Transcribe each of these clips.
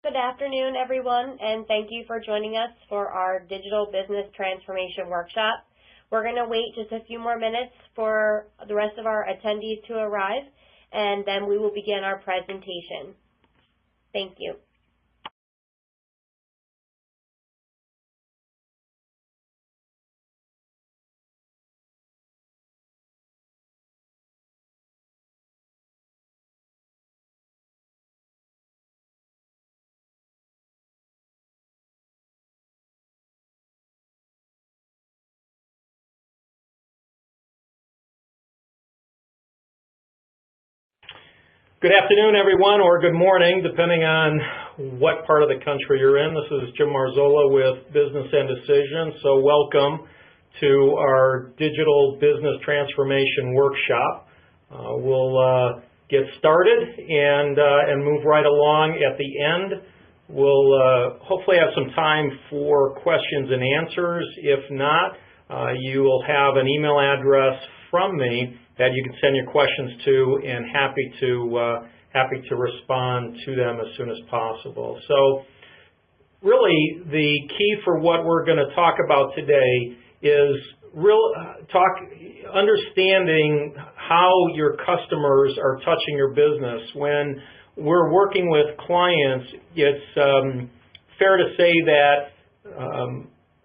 Good afternoon, everyone, and thank you for joining us for our Digital Business Transformation Workshop. We're going to wait just a few more minutes for the rest of our attendees to arrive, and then we will begin our presentation. Thank you. Good afternoon, everyone, or good morning, depending on what part of the country you're in. This is Jim Marzola with Business and Decision. So welcome to our Digital Business Transformation Workshop. We'll get started and move right along. At the end, we'll hopefully have some time for questions and answers. If not, you will have an email address from me that you can send your questions to, and happy to respond to them as soon as possible. So really the key for what we're going to talk about today is understanding how your customers are touching your business. When we're working with clients, it's fair to say that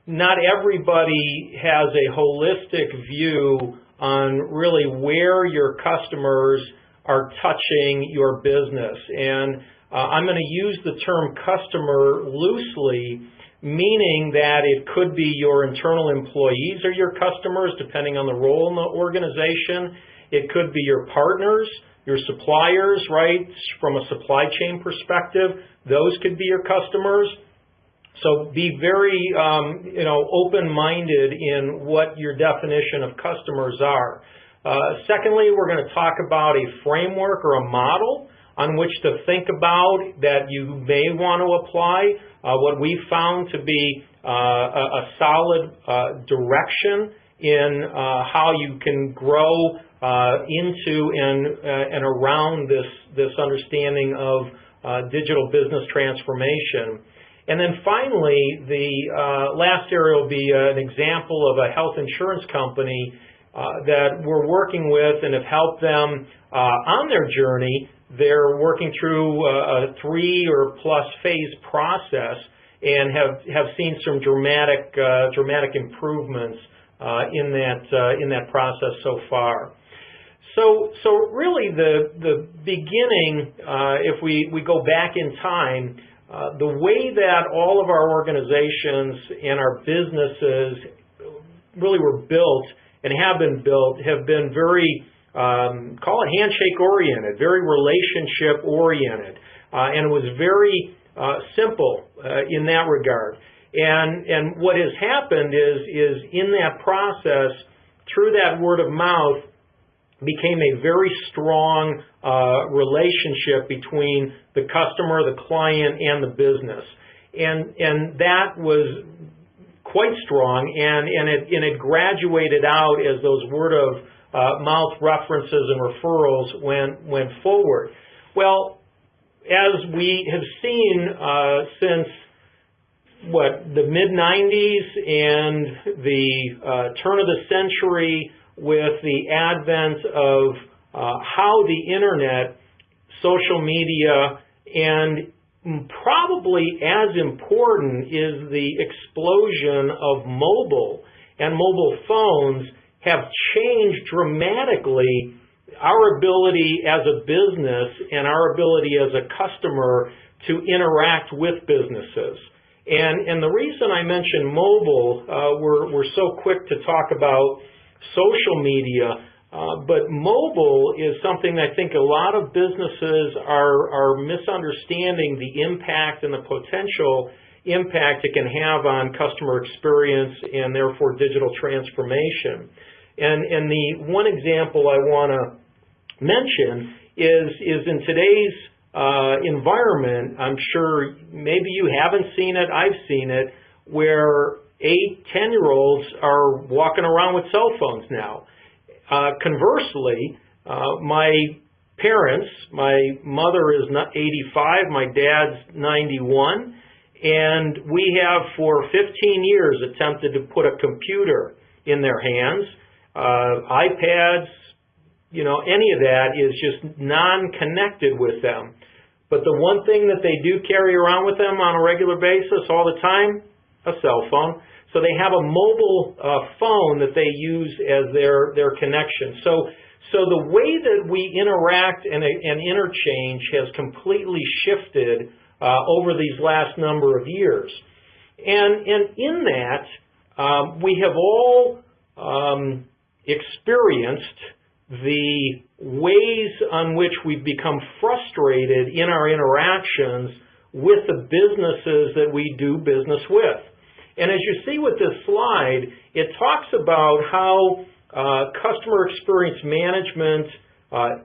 not everybody has a holistic view on really where your customers are touching your business. And I'm going to use the term customer loosely, meaning that it could be your internal employees or your customers, depending on the role in the organization. It could be your partners, your suppliers, right? From a supply chain perspective, those could be your customers. So be very open-minded in what your definition of customers are. Secondly, we're going to talk about a framework or a model on which to think about that you may want to apply. What we found to be a solid direction in how you can grow into and around this understanding of digital business transformation. And then finally, the last area will be an example of a health insurance company that we're working with and have helped them on their journey. They're working through a 3 or plus phase process and have seen some dramatic improvements in that process so far. So really the beginning, if we go back in time, the way that all of our organizations and our businesses really were built and have been very, call it handshake oriented, very relationship oriented, and it was very simple in that regard. And what has happened is in that process, through that word of mouth, became a very strong relationship between the customer, the client, and the business. And that was quite strong, and it graduated out as those word of mouth references and referrals went forward. Well, as we have seen since the mid-90s and the turn of the century, with the advent of how the internet, social media, and probably as important is the explosion of mobile and mobile phones have changed dramatically our ability as a business and our ability as a customer to interact with businesses. And the reason I mention mobile, we're so quick to talk about social media, but mobile is something I think a lot of businesses are misunderstanding the impact and the potential impact it can have on customer experience and therefore digital transformation. And the one example I want to mention is in today's environment. I'm sure maybe you haven't seen it, I've seen it, where 8-10-year-olds are walking around with cell phones now. Conversely, my parents. My mother is 85, my dad's 91, and we have for 15 years attempted to put a computer in their hands. iPads, any of that is just non-connected with them. But the one thing that they do carry around with them on a regular basis all the time, a cell phone. So they have a mobile phone that they use as their connection. So the way that we interact and interchange has completely shifted over these last number of years. And in that, we have all experienced the ways on which we've become frustrated in our interactions with the businesses that we do business with. And as you see with this slide, it talks about how customer experience management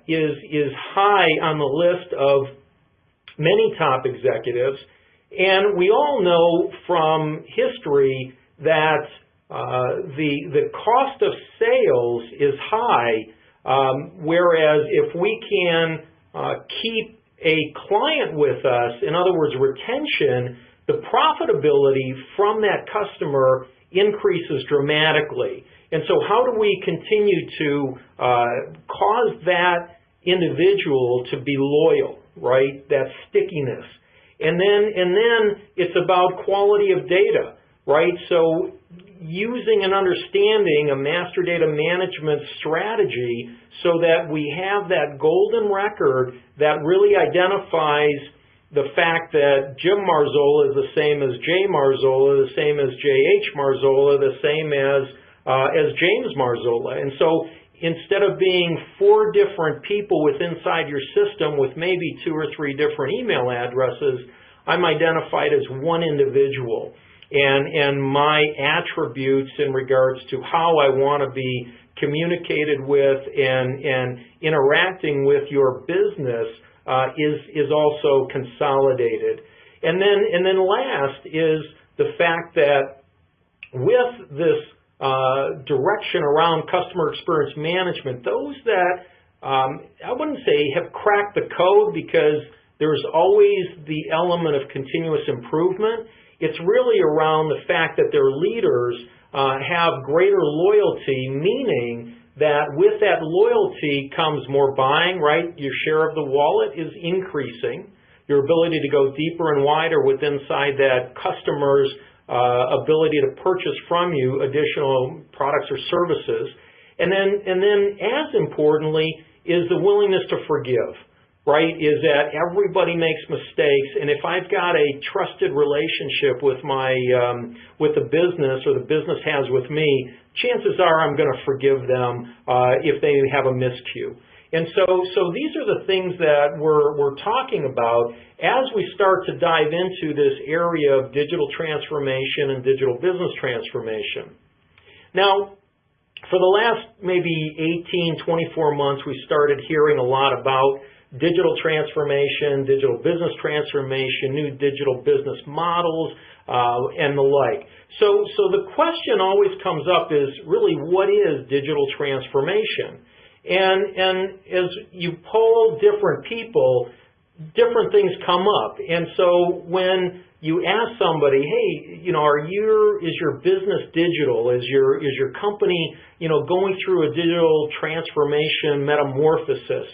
is high on the list of many top executives. And we all know from history that the cost of sales is high, whereas if we can keep a client with us, in other words, retention, the profitability from that customer increases dramatically. And so how do we continue to cause that individual to be loyal, right? That stickiness. And then it's about quality of data, right? So using and understanding a master data management strategy so that we have that golden record that really identifies the fact that Jim Marzola is the same as Jay Marzola, the same as J.H. Marzola, the same as James Marzola. And so instead of being 4 different people inside your system with maybe 2 or 3 different email addresses, I'm identified as one individual. And my attributes in regards to how I want to be communicated with and interacting with your business is also consolidated. And then last is the fact that with this direction around customer experience management, those that I wouldn't say have cracked the code, because there's always the element of continuous improvement. It's really around the fact that their leaders have greater loyalty, meaning that with that loyalty comes more buying, right? Your share of the wallet is increasing. Your ability to go deeper and wider inside that customer's ability to purchase from you additional products or services. And then as importantly is the willingness to forgive. Right, is that everybody makes mistakes, and if I've got a trusted relationship with with the business, or the business has with me, chances are I'm going to forgive them if they have a miscue. And so these are the things that we're talking about as we start to dive into this area of digital transformation and digital business transformation. Now, for the last maybe 18, 24 months, we started hearing a lot about digital transformation, digital business transformation, new digital business models, and the like. So the question always comes up is really, what is digital transformation? And as you poll different people, different things come up. And so when you ask somebody, hey, is your business digital? Is your company, going through a digital transformation metamorphosis?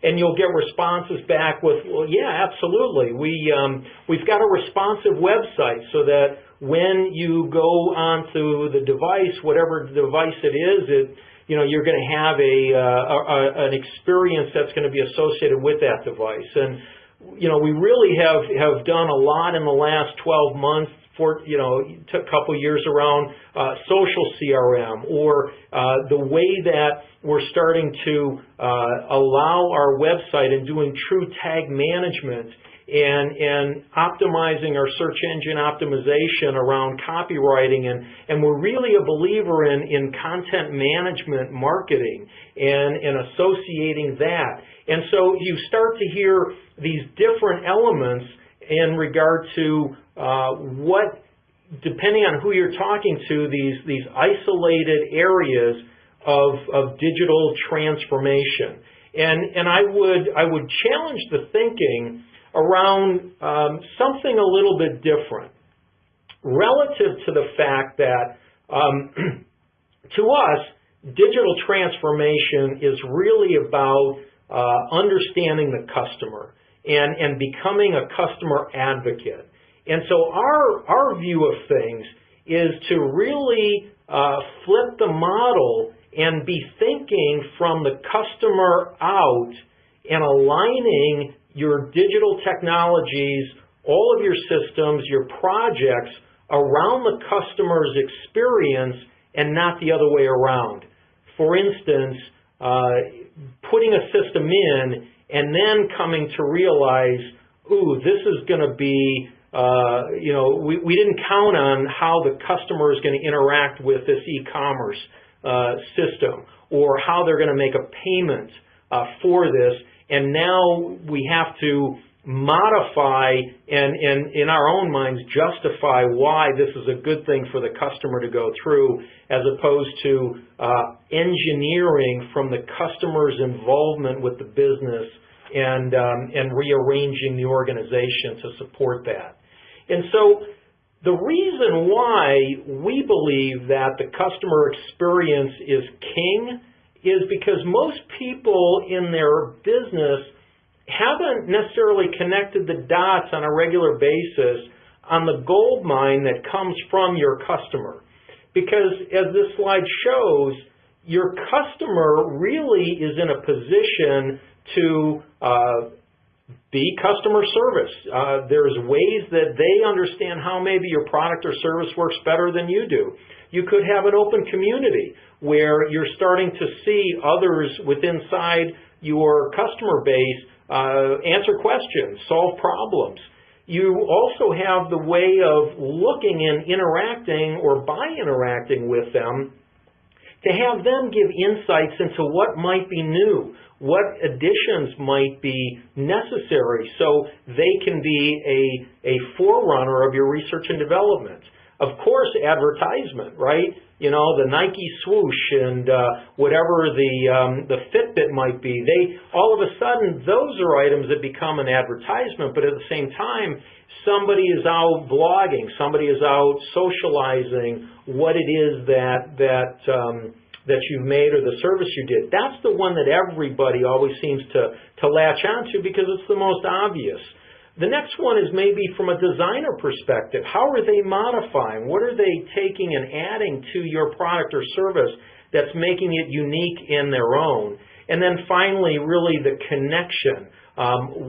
And you'll get responses back with, well, yeah, absolutely. We've got a responsive website so that when you go onto the device, whatever device it is, you're going to have an experience that's going to be associated with that device. And we really have done a lot in the last 12 months. Took a couple years around social CRM, or the way that we're starting to allow our website and doing true tag management and optimizing our search engine optimization around copywriting. And we're really a believer in content management marketing and associating that. And so you start to hear these different elements in regard to what, depending on who you're talking to, these isolated areas of digital transformation. And I would challenge the thinking around something a little bit different relative to the fact that to us, digital transformation is really about understanding the customer and becoming a customer advocate. And so our view of things is to really flip the model and be thinking from the customer out and aligning your digital technologies, all of your systems, your projects around the customer's experience and not the other way around. For instance, putting a system in and then coming to realize, ooh, this is going to be, we didn't count on how the customer is going to interact with this e-commerce system, or how they're going to make a payment for this, and now we have to modify and in our own minds justify why this is a good thing for the customer to go through, as opposed to engineering from the customer's involvement with the business and rearranging the organization to support that. And so the reason why we believe that the customer experience is king is because most people in their business haven't necessarily connected the dots on a regular basis on the gold mine that comes from your customer. Because as this slide shows, your customer really is in a position to be customer service. There's ways that they understand how maybe your product or service works better than you do. You could have an open community where you're starting to see others within inside your customer base answer questions, solve problems. You also have the way of looking and interacting, or by interacting with them, to have them give insights into what might be new, what additions might be necessary, so they can be a forerunner of your research and development. Of course, advertisement, right? You know, the Nike swoosh and whatever the Fitbit might be. All of a sudden, those are items that become an advertisement, but at the same time, somebody is out blogging, somebody is out socializing what it is that you've made or the service you did. That's the one that everybody always seems to latch onto because it's the most obvious. The next one is maybe from a designer perspective. How are they modifying? What are they taking and adding to your product or service that's making it unique in their own? And then finally, really the connection.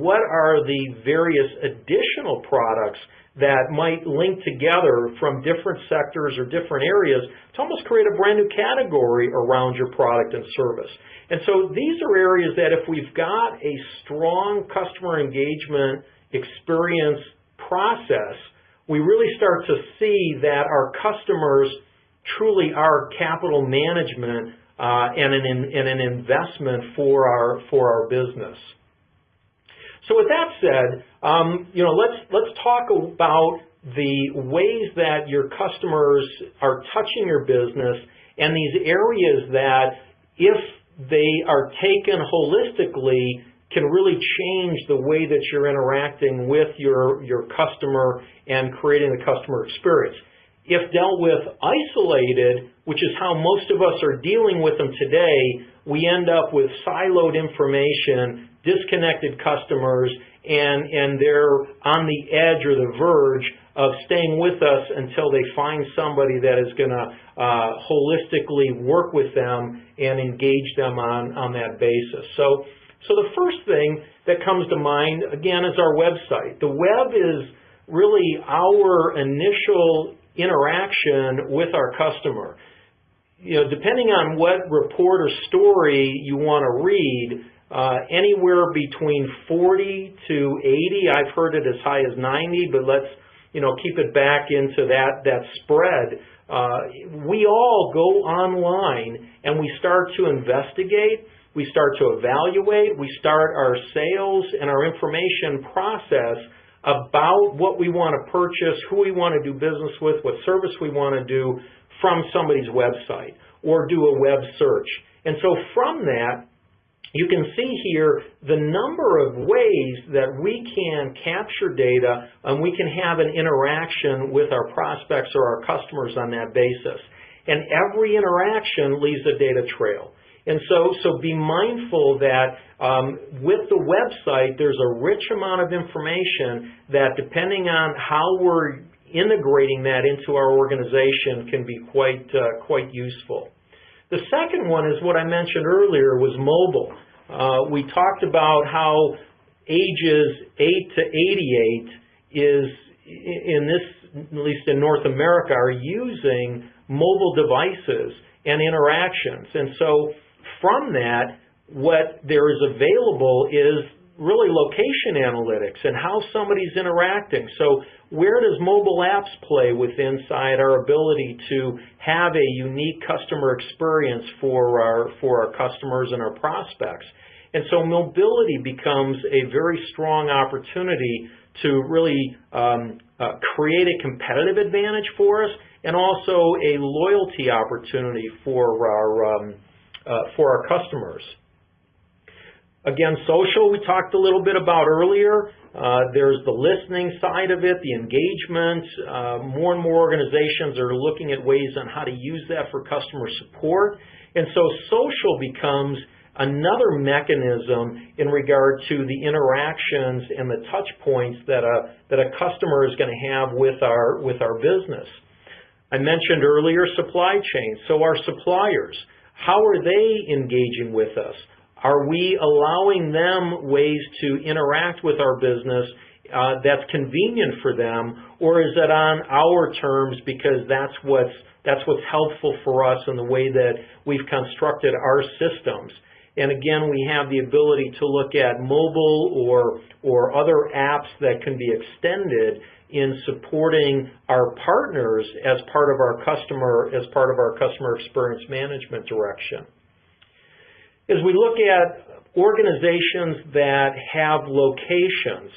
What are the various additional products that might link together from different sectors or different areas to almost create a brand new category around your product and service? And so these are areas that if we've got a strong customer engagement experience process, we really start to see that our customers truly are capital management and an investment for our business. So with that said, let's talk about the ways that your customers are touching your business and these areas that, if they are taken holistically, can really change the way that you're interacting with your customer and creating the customer experience. If dealt with isolated, which is how most of us are dealing with them today, we end up with siloed information, disconnected customers, and they're on the edge or the verge of staying with us until they find somebody that is going to holistically work with them and engage them on that basis. So the first thing that comes to mind, again, is our website. The web is really our initial interaction with our customer. Depending on what report or story you want to read, anywhere between 40 to 80, I've heard it as high as 90, but let's keep it back into that spread. We all go online and we start to investigate. We start to evaluate, we start our sales and our information process about what we want to purchase, who we want to do business with, what service we want to do from somebody's website, or do a web search. And so from that, you can see here the number of ways that we can capture data and we can have an interaction with our prospects or our customers on that basis. And every interaction leaves a data trail. And so be mindful that with the website, there's a rich amount of information that, depending on how we're integrating that into our organization, can be quite useful. The second one is what I mentioned earlier, was mobile. We talked about how ages 8 to 88 is, in this, at least in North America, are using mobile devices and interactions. And so from that, what there is available is really location analytics and how somebody's interacting. So where does mobile apps play within our ability to have a unique customer experience for our customers and our prospects? And so mobility becomes a very strong opportunity to really create a competitive advantage for us, and also a loyalty opportunity for our customers. Again, social, we talked a little bit about earlier. There's the listening side of it, the engagement. More and more organizations are looking at ways on how to use that for customer support. And so social becomes another mechanism in regard to the interactions and the touch points that a customer is going to have with our business. I mentioned earlier supply chain. So our suppliers, how are they engaging with us? Are we allowing them ways to interact with our business that's convenient for them, or is it on our terms because that's what's helpful for us in the way that we've constructed our systems? And again, we have the ability to look at mobile or other apps that can be extended in supporting our partners as part of our customer experience management direction. As we look at organizations that have locations,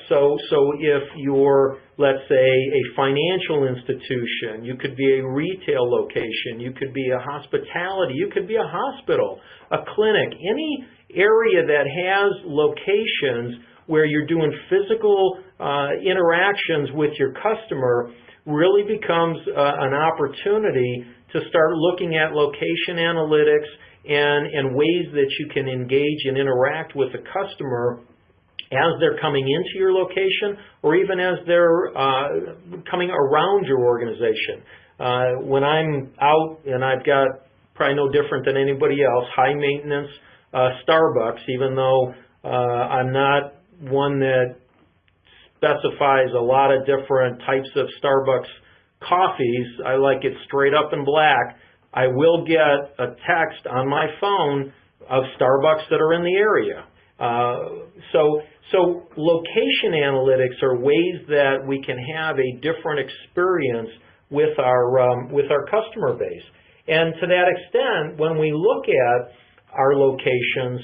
so if you're, let's say, a financial institution, you could be a retail location, you could be a hospitality, you could be a hospital, a clinic, any area that has locations where you're doing physical interactions with your customer really becomes an opportunity to start looking at location analytics and ways that you can engage and interact with the customer as they're coming into your location, or even as they're coming around your organization. When I'm out, and I've got probably no different than anybody else, high maintenance Starbucks, even though I'm not one that specifies a lot of different types of Starbucks coffees. I like it straight up and black. I will get a text on my phone of Starbucks that are in the area. So location analytics are ways that we can have a different experience with our customer base. And to that extent, when we look at our locations,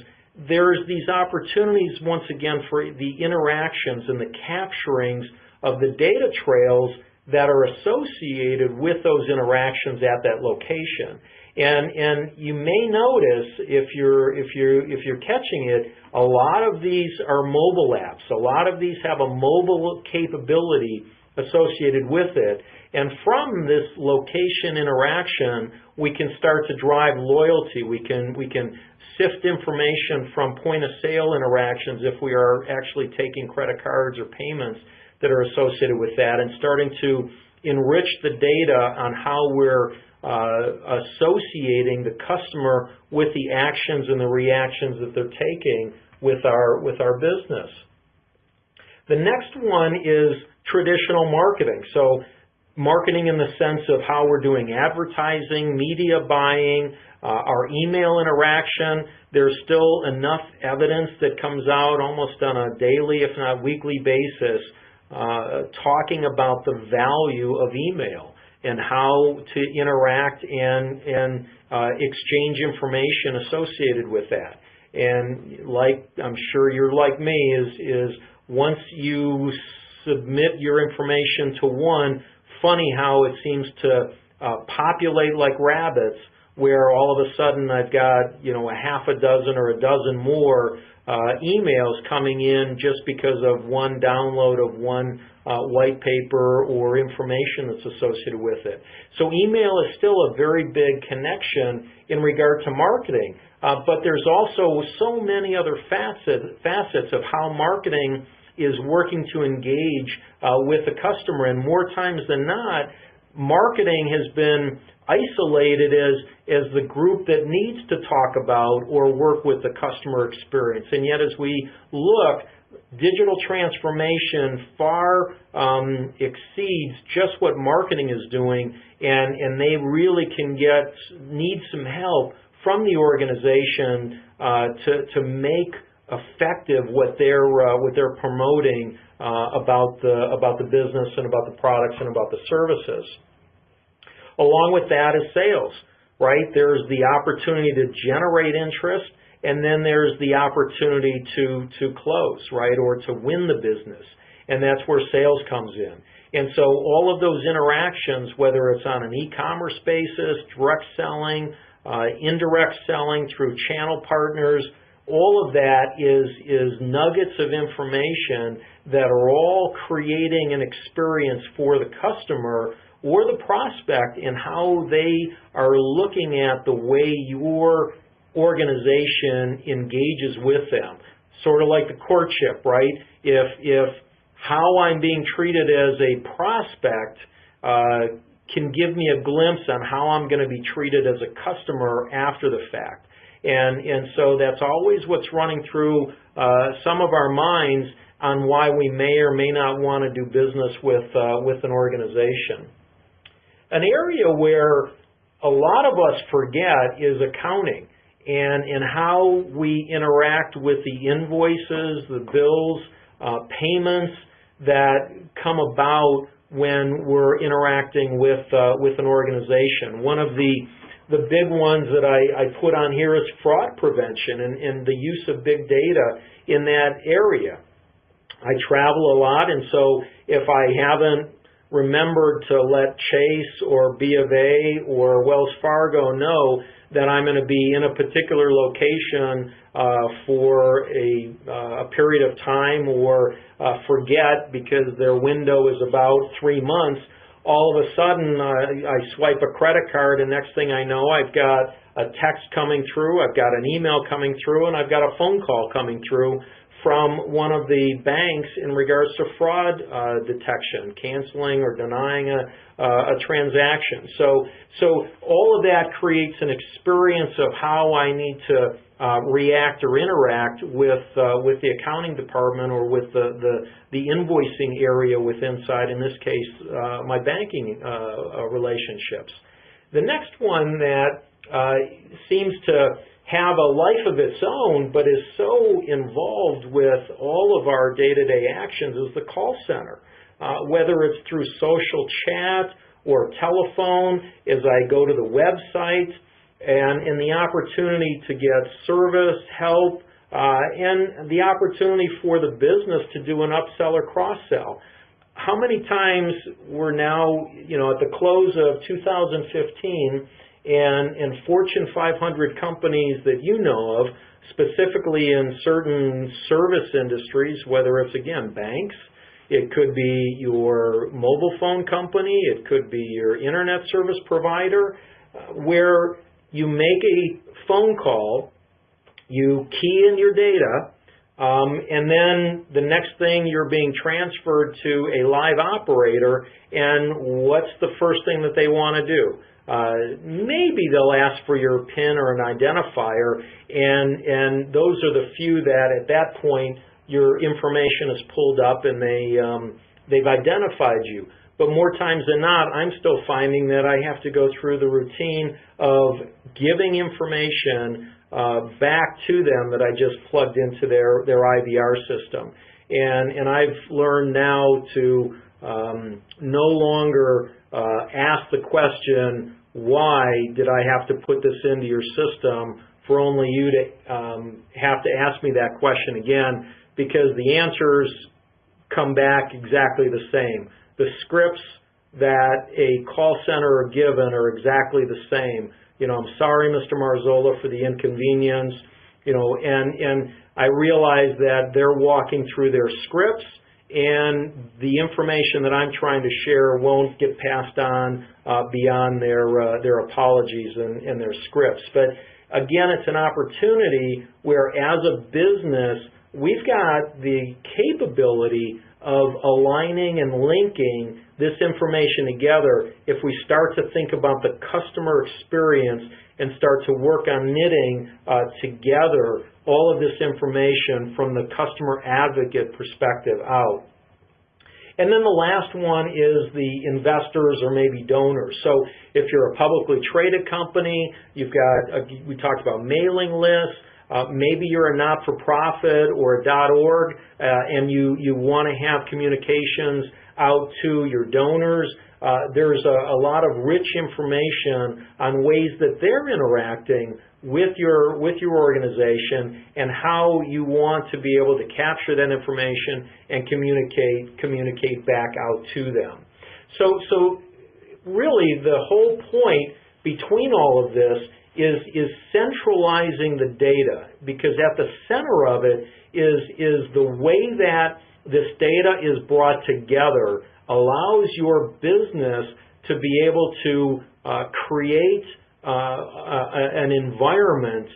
there's these opportunities once again for the interactions and the capturings of the data trails that are associated with those interactions at that location. And you may notice, if you're catching it, a lot of these are mobile apps. A lot of these have a mobile capability associated with it. And from this location interaction, we can start to drive loyalty. We can sift information from point of sale interactions if we are actually taking credit cards or payments that are associated with that, and starting to enrich the data on how we're associating the customer with the actions and the reactions that they're taking with our business. The next one is traditional marketing. So marketing in the sense of how we're doing advertising, media buying, our email interaction. There's still enough evidence that comes out almost on a daily, if not weekly basis, talking about the value of email and how to interact and exchange information associated with that. And like I'm sure you're like me, is once you submit your information to one, funny how it seems to populate like rabbits where all of a sudden I've got, a half a dozen or a dozen more emails coming in just because of one download of one white paper or information that's associated with it. So email is still a very big connection in regard to marketing, but there's also so many other facets of how marketing is working to engage with the customer, and more times than not, marketing has been isolated as the group that needs to talk about or work with the customer experience. And yet as we look, digital transformation far exceeds just what marketing is doing, and they really need some help from the organization to make effective what they're promoting about the business and about the products and about the services. Along with that is sales, right? There's the opportunity to generate interest, and then there's the opportunity to close, right, or to win the business. And that's where sales comes in. And so all of those interactions, whether it's on an e-commerce basis, direct selling, indirect selling through channel partners, all of that is nuggets of information that are all creating an experience for the customer or the prospect in how they are looking at the way your organization engages with them. Sort of like the courtship, right? If how I'm being treated as a prospect can give me a glimpse on how I'm going to be treated as a customer after the fact. And so that's always what's running through some of our minds on why we may or may not want to do business with an organization. An area where a lot of us forget is accounting and how we interact with the invoices, the bills, payments that come about when we're interacting with an organization. One of the big ones that I put on here is fraud prevention and the use of big data in that area. I travel a lot, and so if I haven't remembered to let Chase or B of A or Wells Fargo know that I'm going to be in a particular location for a period of time, or forget because their window is about 3 months, all of a sudden I swipe a credit card, and next thing I know I've got a text coming through, I've got an email coming through, and I've got a phone call coming through from one of the banks in regards to fraud detection, canceling or denying a transaction. So all of that creates an experience of how I need to react or interact with the accounting department or with the invoicing area inside, in this case, my banking relationships. The next one that seems to have a life of its own, but is so involved with all of our day-to-day actions, is the call center. Whether it's through social chat or telephone, as I go to the website, and the opportunity to get service, help, and the opportunity for the business to do an upsell or cross-sell. How many times we're now, at the close of 2015, and Fortune 500 companies that you know of, specifically in certain service industries, whether it's, again, banks, it could be your mobile phone company, it could be your internet service provider, where you make a phone call, you key in your data, and then the next thing you're being transferred to a live operator, and what's the first thing that they want to do? Maybe they'll ask for your PIN or an identifier, and those are the few that at that point your information is pulled up and they've identified you. But more times than not, I'm still finding that I have to go through the routine of giving information back to them that I just plugged into their IVR system. And I've learned now to no longer ask the question, why did I have to put this into your system, for only you to have to ask me that question again, because the answers come back exactly the same. The scripts that a call center are given are exactly the same. I'm sorry, Mr. Marzola, for the inconvenience, and I realize that they're walking through their scripts, and the information that I'm trying to share won't get passed on beyond their apologies and their scripts. But again, it's an opportunity where, as a business, we've got the capability of aligning and linking this information together if we start to think about the customer experience and start to work on knitting together all of this information from the customer advocate perspective out. And then the last one is the investors or maybe donors. So if you're a publicly traded company, you've got, we talked about mailing lists, maybe you're a not-for-profit or a .org, and you want to have communications out to your donors. There's a lot of rich information on ways that they're interacting with your organization and how you want to be able to capture that information and communicate back out to them. So really the whole point between all of this is centralizing the data, because at the center of it is the way that this data is brought together allows your business to be able to create an environment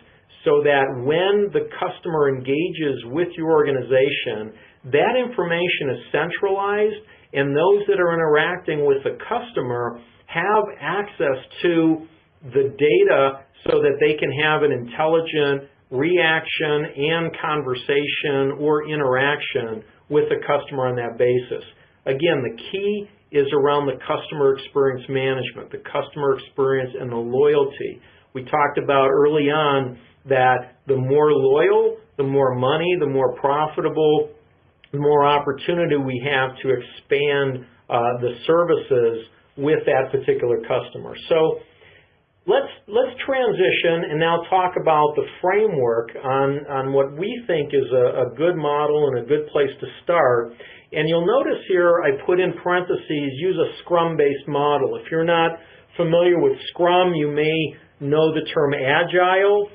so that when the customer engages with your organization, that information is centralized, and those that are interacting with the customer have access to the data so that they can have an intelligent reaction and conversation or interaction with the customer on that basis. Again, the key is around the customer experience management, the customer experience and the loyalty. We talked about early on that the more loyal, the more money, the more profitable, the more opportunity we have to expand the services with that particular customer. So let's transition and now talk about the framework on what we think is a good model and a good place to start. And you'll notice here I put in parentheses, use a Scrum-based model. If you're not familiar with Scrum, you may know the term Agile.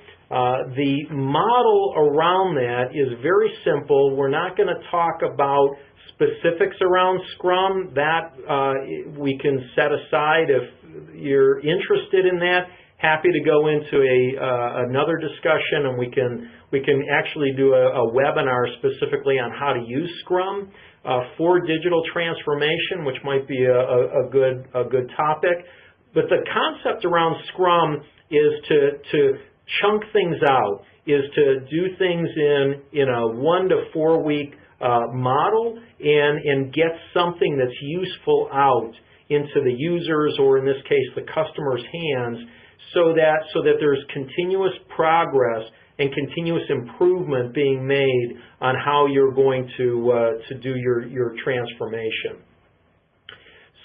The model around that is very simple. We're not going to talk about specifics around Scrum. That we can set aside if you're interested in that. Happy to go into another discussion, and we can actually do a webinar specifically on how to use Scrum for digital transformation, which might be a good topic. But the concept around Scrum is to chunk things out, is to do things in a 1 to 4 week model and get something that's useful out into the users, or in this case the customer's hands, so that there's continuous progress and continuous improvement being made on how you're going to do your transformation.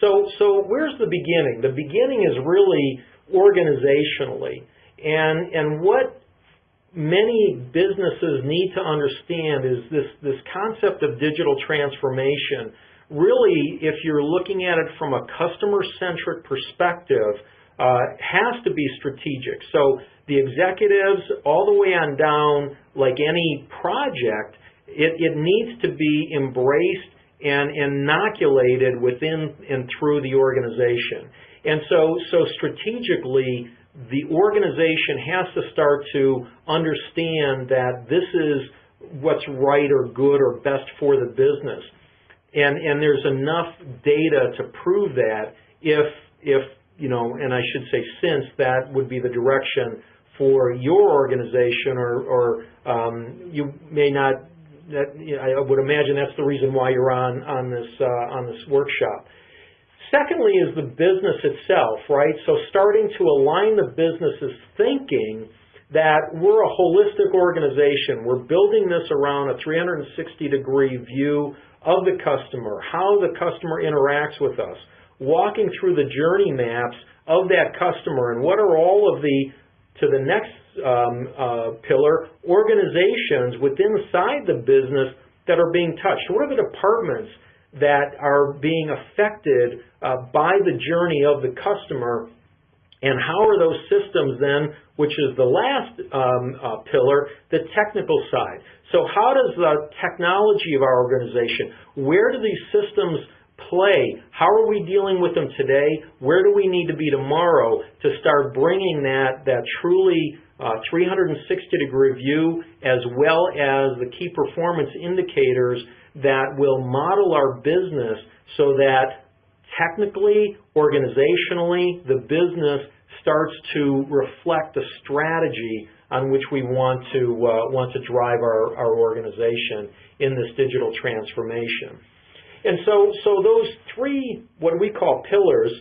So where's the beginning? The beginning is really organizationally, and what many businesses need to understand is this concept of digital transformation. Really, if you're looking at it from a customer-centric perspective, has to be strategic. So the executives, all the way on down, like any project, it needs to be embraced and inoculated within and through the organization. And so strategically, the organization has to start to understand that this is what's right or good or best for the business. And there's enough data to prove that if and I should say since that would be the direction for your organization, or you may not, I would imagine that's the reason why you're on this workshop. Secondly is the business itself, right? So starting to align the business's thinking that we're a holistic organization. We're building this around a 360-degree view of the customer, how the customer interacts with us, walking through the journey maps of that customer, and what are all of to the next pillar, organizations within inside the business that are being touched. What are the departments that are being affected by the journey of the customer, And how are those systems then, which is the last pillar, the technical side. So how does the technology of our organization, where do these systems play? How are we dealing with them today? Where do we need to be tomorrow to start bringing that truly 360-degree view, as well as the key performance indicators that will model our business so that technically, organizationally, the business starts to reflect the strategy on which we want to drive our organization in this digital transformation. And so those three, what we call pillars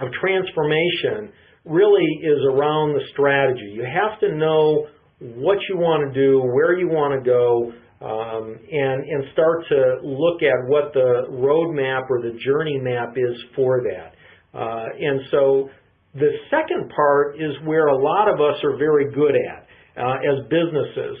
of transformation, really is around the strategy. You have to know what you want to do, where you want to go, and start to look at what the roadmap or the journey map is for that. And so the second part is where a lot of us are very good at as businesses.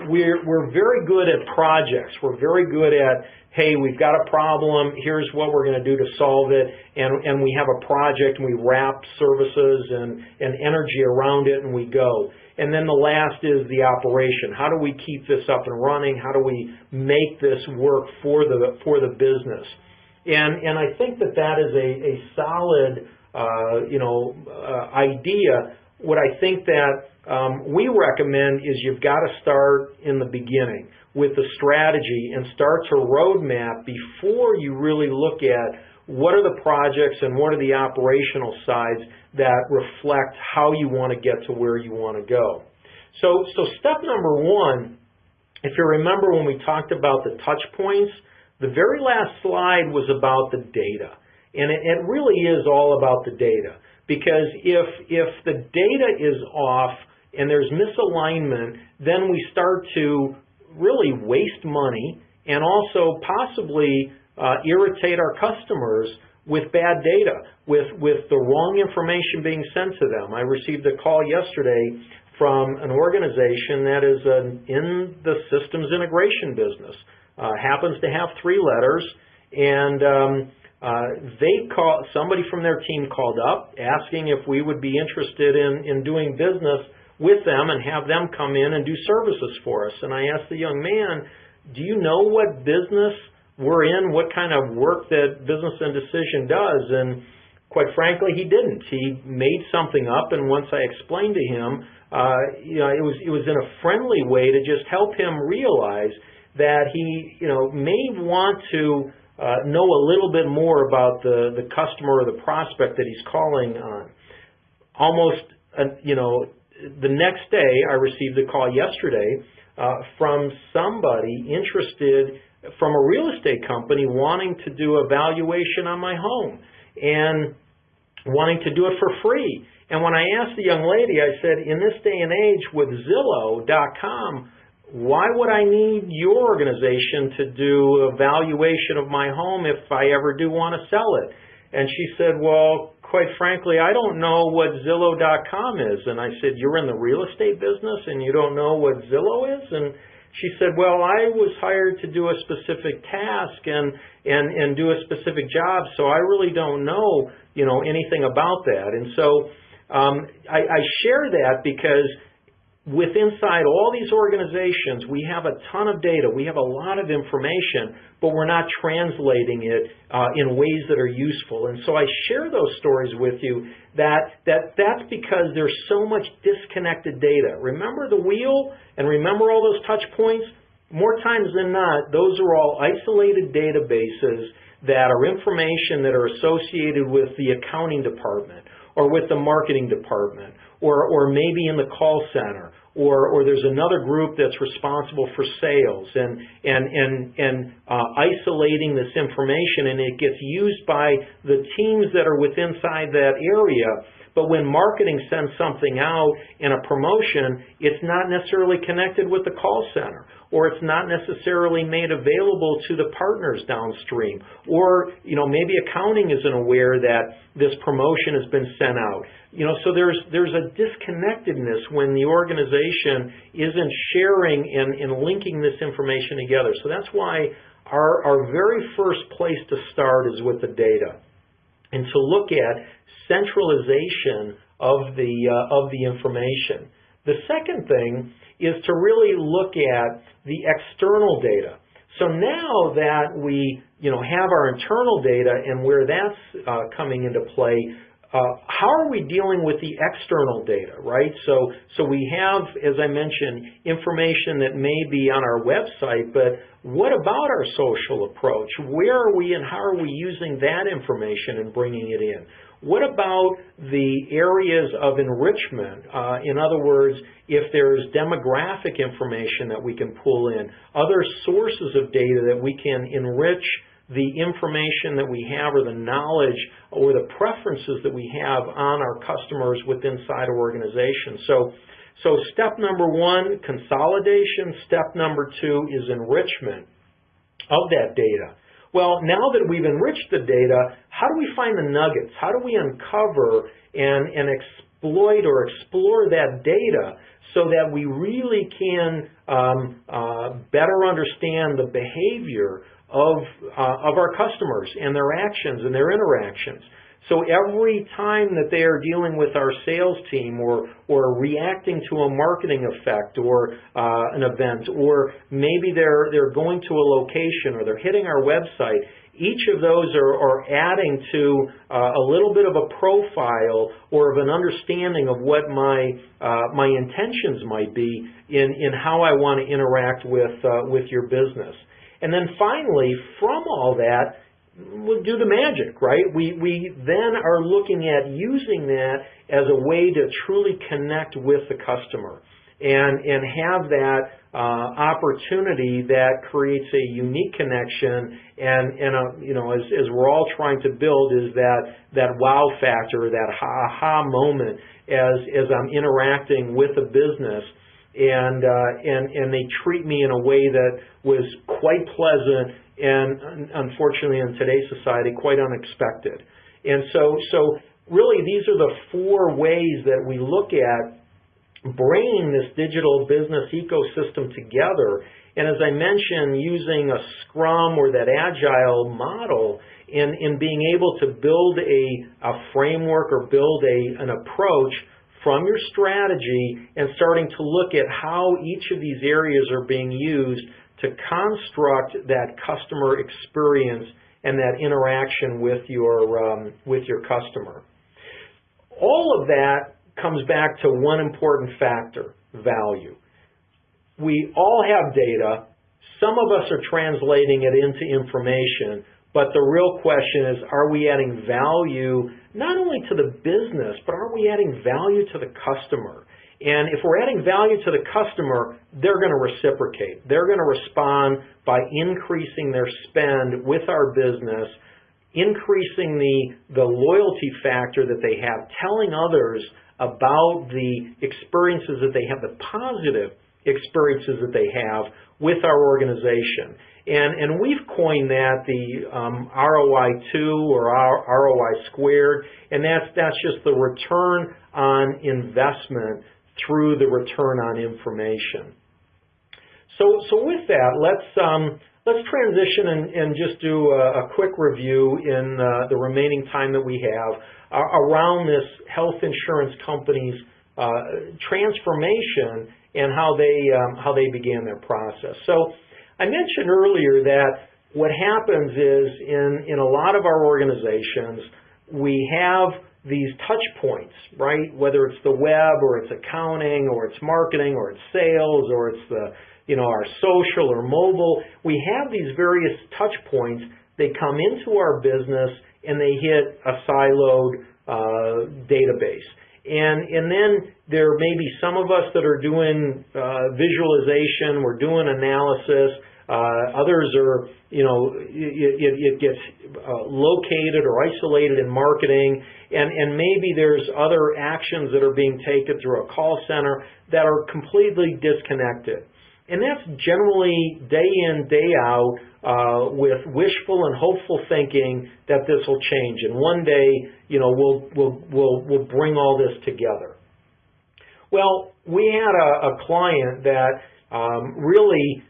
We're very good at projects. We're very good at, hey, we've got a problem, here's what we're going to do to solve it, and we have a project and we wrap services and energy around it and we go. And then the last is the operation. How do we keep this up and running? How do we make this work for the business? And I think that is a solid idea. What I think that we recommend is you've got to start in the beginning with the strategy and start to roadmap before you really look at what are the projects and what are the operational sides that reflect how you want to get to where you want to go. So step number one, if you remember when we talked about the touch points, the very last slide was about the data. And it really is all about the data. Because if the data is off and there's misalignment, then we start to really waste money and also possibly irritate our customers with bad data, with the wrong information being sent to them. I received a call yesterday from an organization that is in the systems integration business. Happens to have 3 letters, and somebody from their team called up asking if we would be interested in doing business with them and have them come in and do services for us. And I asked the young man, do you know what business we're in, what kind of work that Business and Decision does? And quite frankly, he didn't. He made something up, and once I explained to him, it was in a friendly way to just help him realize that he may want to know a little bit more about the customer or the prospect that he's calling on. Almost, the next day, I received a call yesterday from somebody interested from a real estate company wanting to do a valuation on my home and wanting to do it for free. And when I asked the young lady, I said, in this day and age with Zillow.com, why would I need your organization to do a valuation of my home if I ever do want to sell it? And she said, well, quite frankly, I don't know what Zillow.com is. And I said, you're in the real estate business and you don't know what Zillow is? And she said, well, I was hired to do a specific task and do a specific job, so I really don't know, anything about that. And so I share that because inside all these organizations, we have a ton of data. We have a lot of information, but we're not translating it in ways that are useful. And so I share those stories with you that's because there's so much disconnected data. Remember the wheel and remember all those touch points? More times than not, those are all isolated databases that are information that are associated with the accounting department or with the marketing department, or maybe in the call center, or there's another group that's responsible for sales, and isolating this information, and it gets used by the teams that are within inside that area. But when marketing sends something out in a promotion, it's not necessarily connected with the call center, or it's not necessarily made available to the partners downstream, or maybe accounting isn't aware that this promotion has been sent out. So there's a disconnectedness when the organization isn't sharing and linking this information together. So that's why our very first place to start is with the data, and to look at centralization of the information. The second thing is to really look at the external data. So now that we have our internal data and where that's coming into play, how are we dealing with the external data, right? So we have, as I mentioned, information that may be on our website, but what about our social approach? Where are we and how are we using that information and bringing it in? What about the areas of enrichment? In other words, if there's demographic information that we can pull in, other sources of data that we can enrich the information that we have or the knowledge or the preferences that we have on our customers within inside our organization. So step number one, consolidation. Step number two is enrichment of that data. Well, now that we've enriched the data, how do we find the nuggets? How do we uncover and exploit or explore that data so that we really can better understand the behavior of our customers and their actions and their interactions? So every time that they are dealing with our sales team or reacting to a marketing effect or an event, or maybe they're going to a location or they're hitting our website, each of those are adding to a little bit of a profile or of an understanding of what my intentions might be in how I want to interact with your business. And then finally, from all that, we'll do the magic, right? We then are looking at using that as a way to truly connect with the customer and have that opportunity that creates a unique connection and as we're all trying to build is that wow factor, that aha moment as I'm interacting with a business and they treat me in a way that was quite pleasant and unfortunately in today's society quite unexpected. And so really these are the four ways that we look at bringing this digital business ecosystem together. And as I mentioned, using a Scrum or that Agile model in being able to build a framework or build an approach from your strategy and starting to look at how each of these areas are being used to construct that customer experience and that interaction with your customer. All of that comes back to one important factor, value. We all have data. Some of us are translating it into information, but the real question is, are we adding value not only to the business, but are we adding value to the customer? And if we're adding value to the customer, they're going to reciprocate. They're going to respond by increasing their spend with our business, increasing the loyalty factor that they have, telling others about the experiences that they have, the positive experiences that they have with our organization. And we've coined that the ROI2 or ROI squared, and that's just the return on investment through the return on information. So with that, let's transition and just do a quick review in the remaining time that we have around this health insurance company's transformation and how they began their process. So I mentioned earlier that what happens is in a lot of our organizations, we have these touch points, right? Whether it's the web or it's accounting or it's marketing or it's sales or it's our social or mobile. We have these various touch points. They come into our business and they hit a siloed database. And then there may be some of us that are doing visualization, we're doing analysis, others are, it gets located or isolated in marketing, and maybe there's other actions that are being taken through a call center that are completely disconnected. And that's generally day in, day out with wishful and hopeful thinking that this will change. And one day, we'll bring all this together. Well, we had a client that really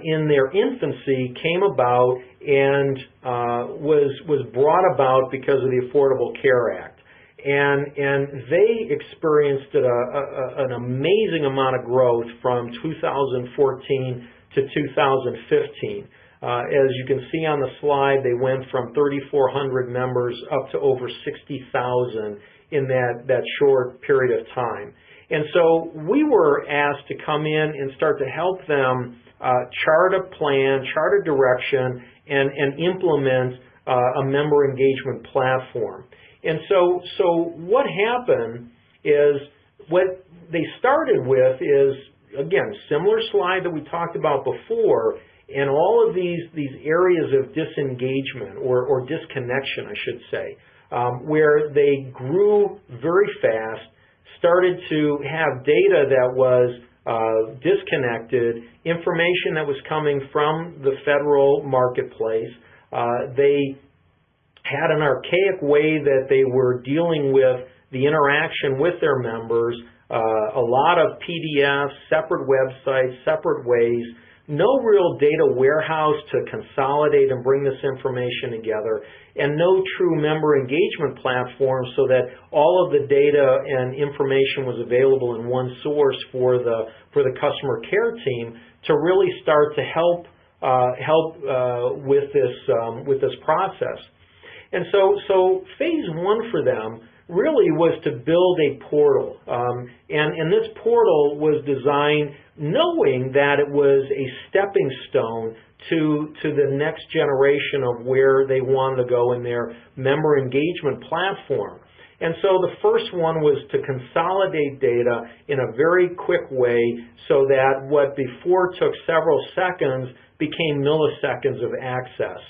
in their infancy came about and was brought about because of the Affordable Care Act. and they experienced an amazing amount of growth from 2014 to 2015. As you can see on the slide, they went from 3,400 members up to over 60,000 in that short period of time. And so we were asked to come in and start to help them chart a plan, chart a direction, and implement a member engagement platform. And so what happened is, what they started with is, again, similar slide that we talked about before, and all of these areas of disengagement or disconnection, I should say, where they grew very fast, started to have data that was disconnected, information that was coming from the federal marketplace. They had an archaic way that they were dealing with the interaction with their members, a lot of PDFs, separate websites, separate ways, no real data warehouse to consolidate and bring this information together, and no true member engagement platform so that all of the data and information was available in one source for the customer care team to really start to help with this process. And so phase one for them really was to build a portal. And this portal was designed knowing that it was a stepping stone to the next generation of where they wanted to go in their member engagement platform. And so the first one was to consolidate data in a very quick way so that what before took several seconds became milliseconds of access.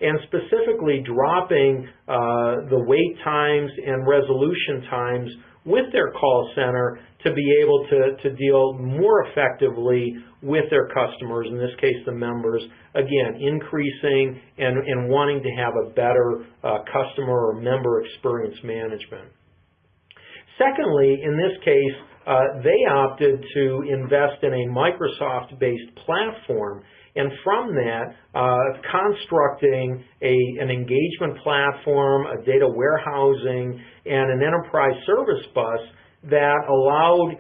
And specifically dropping the wait times and resolution times with their call center to be able to deal more effectively with their customers, in this case the members, again, increasing and wanting to have a better customer or member experience management. Secondly, in this case, they opted to invest in a Microsoft-based platform, and from that, constructing an engagement platform, a data warehousing, and an enterprise service bus that allowed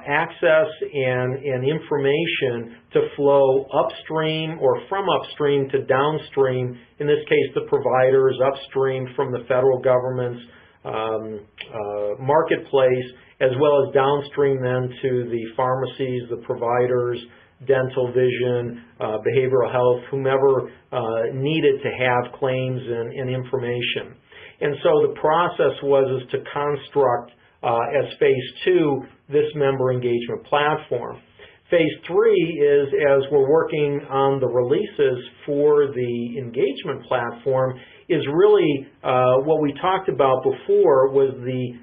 access and information to flow upstream or from upstream to downstream, in this case the providers, upstream from the federal government's marketplace, as well as downstream then to the pharmacies, the providers, dental, vision, behavioral health, whomever needed to have claims and information. And so the process was to construct as phase two this member engagement platform. Phase three is, as we're working on the releases for the engagement platform, is really what we talked about before was the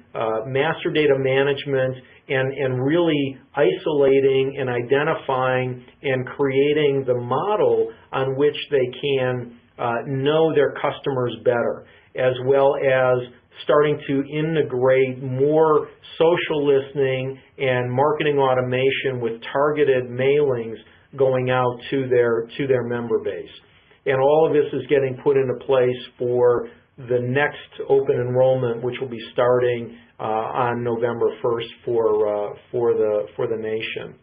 master data management and really isolating and identifying and creating the model on which they can know their customers better, as well as starting to integrate more social listening and marketing automation with targeted mailings going out to their member base. And all of this is getting put into place for the next open enrollment, which will be starting on November 1st for the nation.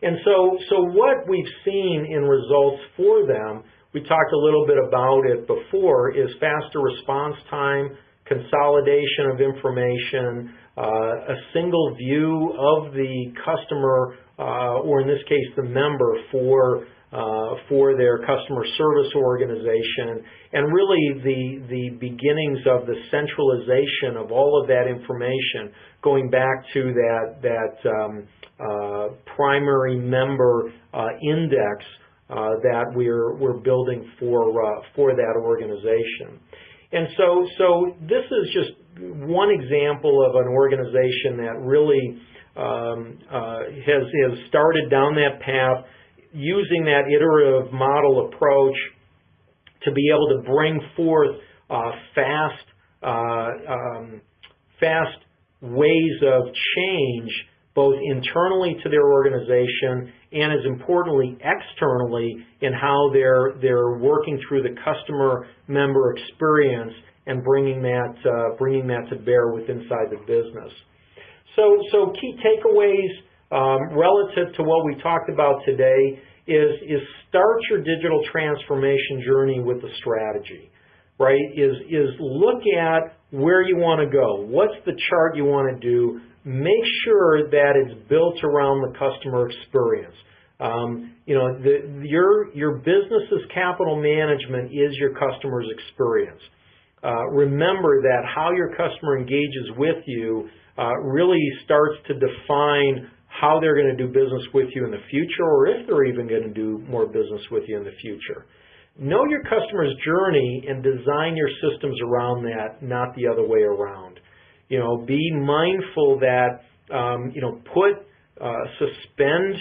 And so what we've seen in results for them, we talked a little bit about it before, is faster response time, consolidation of information, a single view of the customer, or in this case the member, for their customer service organization, and really the beginnings of the centralization of all of that information, going back to that primary member index that we're building for that organization. And so this is just one example of an organization that really has started down that path, using that iterative model approach to be able to bring forth fast ways of change, both internally to their organization and, as importantly, externally in how they're working through the customer member experience and bringing that to bear inside the business. So key takeaways relative to what we talked about today is start your digital transformation journey with a strategy, right? Is look at where you want to go. What's the chart you want to do? Make sure that it's built around the customer experience. Your business's capital management is your customer's experience. Remember that how your customer engages with you really starts to define how they're going to do business with you in the future, or if they're even going to do more business with you in the future. Know your customer's journey and design your systems around that, not the other way around. Be mindful that, suspend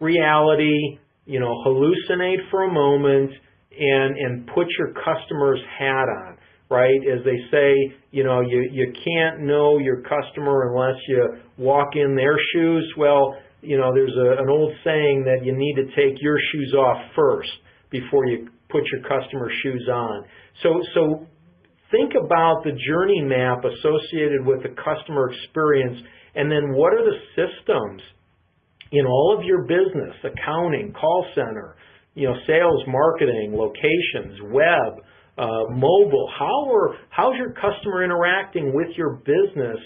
reality, hallucinate for a moment and put your customer's hat on, right? As they say, you can't know your customer unless you walk in their shoes. Well, there's an old saying that you need to take your shoes off first before you put your customer's shoes on. So think about the journey map associated with the customer experience, and then what are the systems in all of your business, accounting, call center, sales, marketing, locations, web, mobile. How's your customer interacting with your business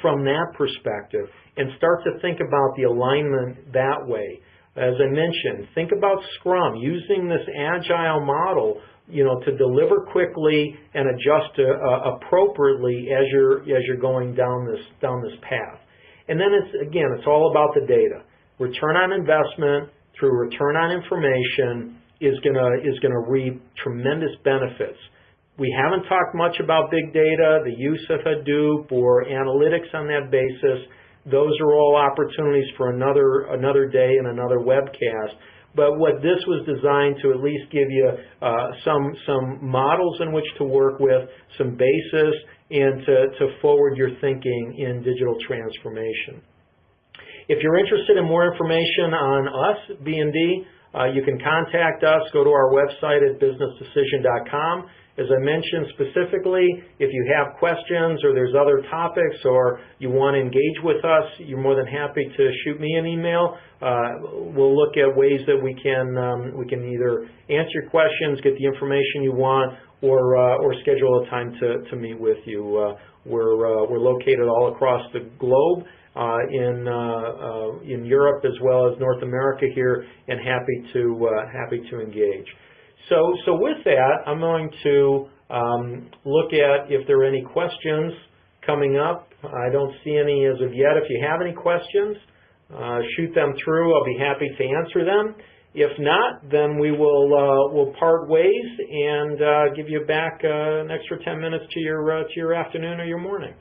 from that perspective, and start to think about the alignment that way. As I mentioned, think about Scrum, using this agile model, to deliver quickly and adjust appropriately as you're going down this path. And then it's all about the data. Return on investment through return on information is gonna reap tremendous benefits. We haven't talked much about big data, the use of Hadoop or analytics on that basis. Those are all opportunities for another day and another webcast. But what this was designed to at least give you some models in which to work with, some basis, and to forward your thinking in digital transformation. If you're interested in more information on us, B&D, you can contact us. Go to our website at businessdecision.com. As I mentioned specifically, if you have questions or there's other topics or you want to engage with us, you're more than happy to shoot me an email. We'll look at ways that we can either answer your questions, get the information you want, or schedule a time to meet with you. We're located all across the globe, in Europe as well as North America here, and happy to engage. So with that, I'm going to look at if there are any questions coming up. I don't see any as of yet. If you have any questions, shoot them through. I'll be happy to answer them. If not, then we'll part ways and give you back an extra 10 minutes to your afternoon or your morning.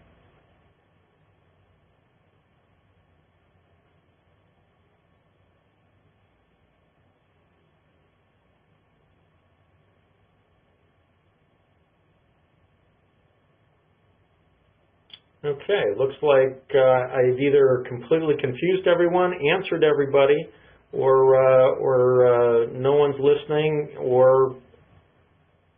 Okay, looks like I've either completely confused everyone, answered everybody, or no one's listening, or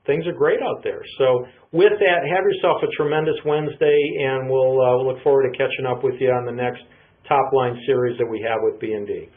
things are great out there. So with that, have yourself a tremendous Wednesday, and we'll look forward to catching up with you on the next Top Line series that we have with B&D.